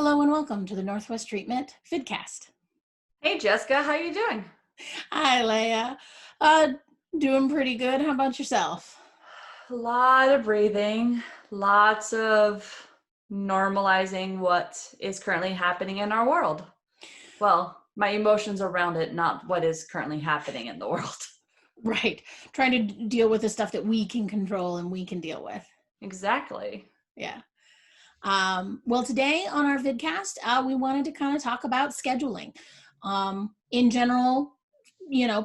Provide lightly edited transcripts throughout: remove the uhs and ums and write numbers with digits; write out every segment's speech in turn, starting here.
Hello and welcome to the Northwest Treatment Vidcast. Hey Jessica, how you doing? Hi, Léa. Uh, Doing pretty good. How about yourself? A lot of breathing, lots of normalizing what is currently happening in our world. Well, my emotions around it, not what is currently happening in the world. Right. Trying to deal with the stuff that we can control and we can deal with. Exactly. Yeah. Well, today on our vidcast, we wanted to kind of talk about scheduling. In general,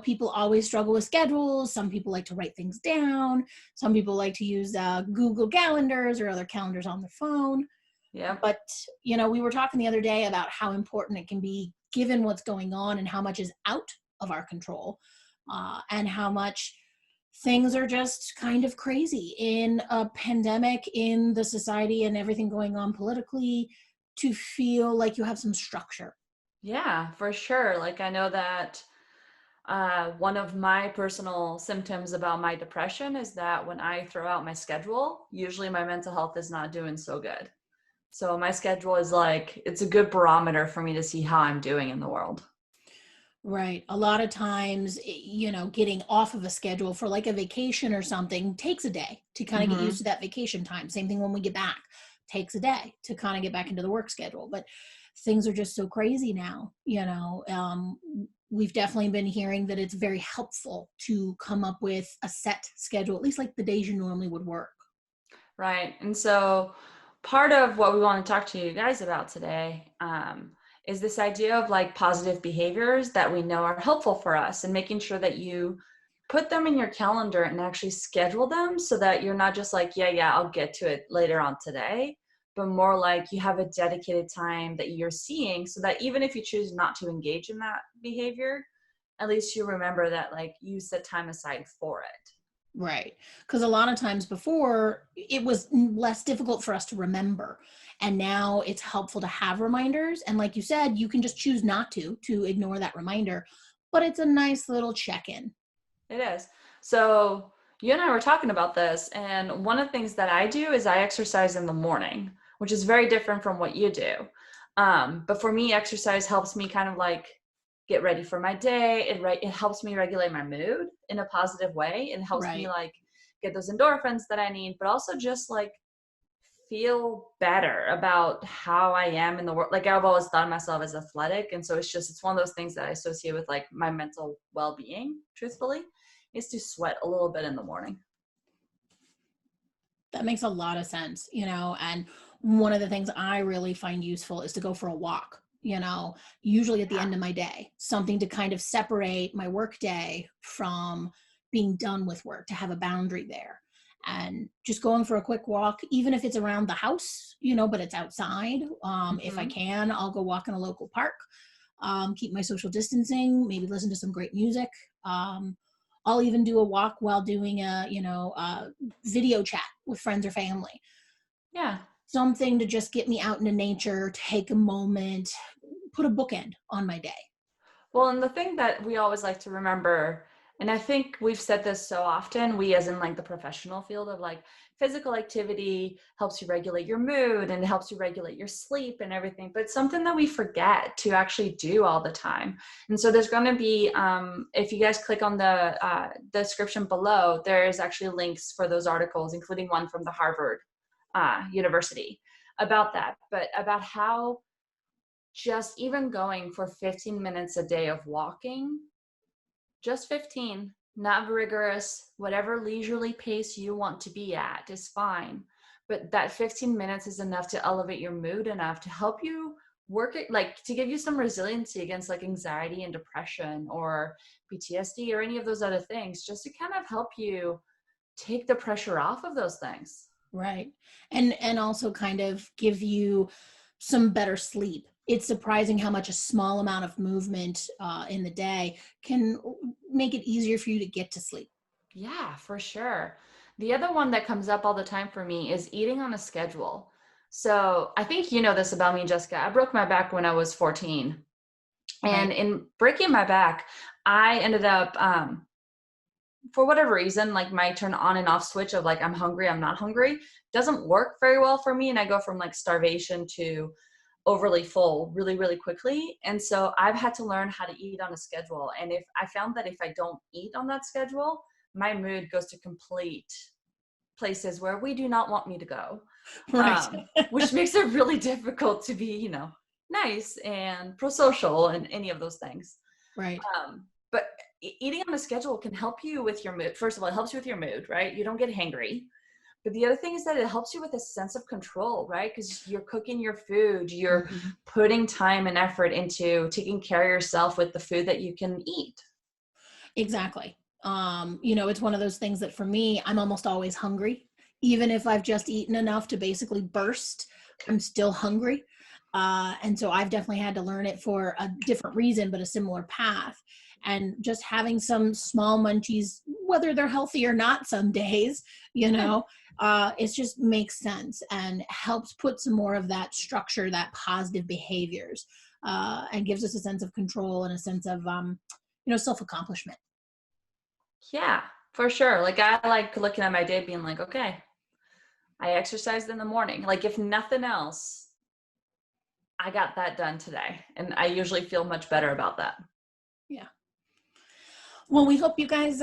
people always struggle with schedules. Some people like to write things down. Some people like to use Google calendars or other calendars on their phone. Yep. But, we were talking the other day about how important it can be given what's going on and how much is out of our control, and how much things are just kind of crazy in a pandemic, in the society and everything going on politically, to feel like you have some structure. Yeah, for sure. Like I know that one of my personal symptoms about my depression is that when I throw out my schedule, usually my mental health is not doing so good. So my schedule is like, it's a good barometer for me to see how I'm doing in the world. Right. A lot of times, getting off of a schedule for like a vacation or something takes a day to kind of get used Mm-hmm. to that vacation time. Same thing when we get back, takes a day to kind of get back into the work schedule. But things are just so crazy now. We've definitely been hearing that it's very helpful to come up with a set schedule, at least like the days you normally would work. Right. And so part of what we want to talk to you guys about today is this idea of like positive behaviors that we know are helpful for us and making sure that you put them in your calendar and actually schedule them so that you're not just like, yeah, I'll get to it later on today, but more like you have a dedicated time that you're seeing so that even if you choose not to engage in that behavior, at least you remember that like you set time aside for it. Right. Because a lot of times before it was less difficult for us to remember. And now it's helpful to have reminders. And like you said, you can just choose not to ignore that reminder. But it's a nice little check in. It is. So you and I were talking about this, and one of the things that I do is I exercise in the morning, which is very different from what you do. But for me, exercise helps me kind of like get ready for my day. It helps me regulate my mood in a positive way. It helps me Right. like get those endorphins that I need, but also just like feel better about how I am in the world. Like I've always thought of myself as athletic. And so it's one of those things that I associate with like my mental well-being, truthfully, is to sweat a little bit in the morning. That makes a lot of sense, and one of the things I really find useful is to go for a walk, usually at the Yeah. end of my day, something to kind of separate my work day from being done with work, to have a boundary there. And just going for a quick walk, even if it's around the house, but it's outside. If I Mm-hmm. can, I'll go walk in a local park, keep my social distancing, maybe listen to some great music. Um, I'll even do a walk while doing a video chat with friends or family. Yeah. Something to just get me out into nature, take a moment, put a bookend on my day. Well, and the thing that we always like to remember, and I think we've said this so often, we as in like the professional field of like physical activity helps you regulate your mood and it helps you regulate your sleep and everything, but something that we forget to actually do all the time. And so there's going to be, if you guys click on the description below, there's actually links for those articles, including one from the Harvard University about that, but about how just even going for 15 minutes a day of walking, just 15, not rigorous, whatever leisurely pace you want to be at is fine. But that 15 minutes is enough to elevate your mood enough to help you work it, like to give you some resiliency against like anxiety and depression or PTSD or any of those other things, just to kind of help you take the pressure off of those things. Right. And also kind of give you some better sleep. It's surprising how much a small amount of movement in the day can make it easier for you to get to sleep. Yeah, for sure. The other one that comes up all the time for me is eating on a schedule. So I think you know this about me, Jessica. I broke my back when I was 14. And Right. in breaking my back, I ended up, for whatever reason, like my turn on and off switch of like, I'm hungry, I'm not hungry, doesn't work very well for me. And I go from like starvation to overly full really, really quickly. And so I've had to learn how to eat on a schedule. And if I found that if I don't eat on that schedule, my mood goes to complete places where we do not want me to go, Right. which makes it really difficult to be, nice and pro-social and any of those things. Right. But eating on a schedule can help you with your mood. First of all, it helps you with your mood, right? You don't get hangry. But the other thing is that it helps you with a sense of control, right? Because you're cooking your food, you're putting time and effort into taking care of yourself with the food that you can eat. Exactly. It's one of those things that for me, I'm almost always hungry. Even if I've just eaten enough to basically burst, I'm still hungry. And so I've definitely had to learn it for a different reason, but a similar path. And just having some small munchies, whether they're healthy or not some days, it just makes sense and helps put some more of that structure, that positive behaviors, and gives us a sense of control and a sense of, self-accomplishment. Yeah, for sure. Like I like looking at my day being like, okay, I exercised in the morning. Like if nothing else, I got that done today. And I usually feel much better about that. Yeah. Well, we hope you guys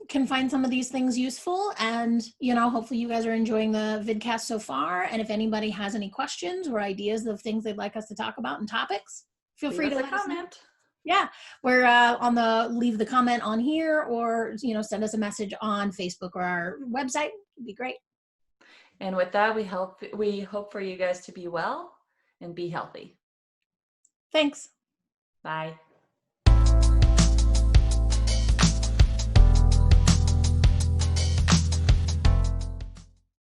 can find some of these things useful, and hopefully you guys are enjoying the vidcast so far. And if anybody has any questions or ideas of things they'd like us to talk about and topics, feel free to let us know. Yeah, we're leave the comment on here, or send us a message on Facebook or our website. It'd be great. And with that, we hope for you guys to be well and be healthy. Thanks. Bye.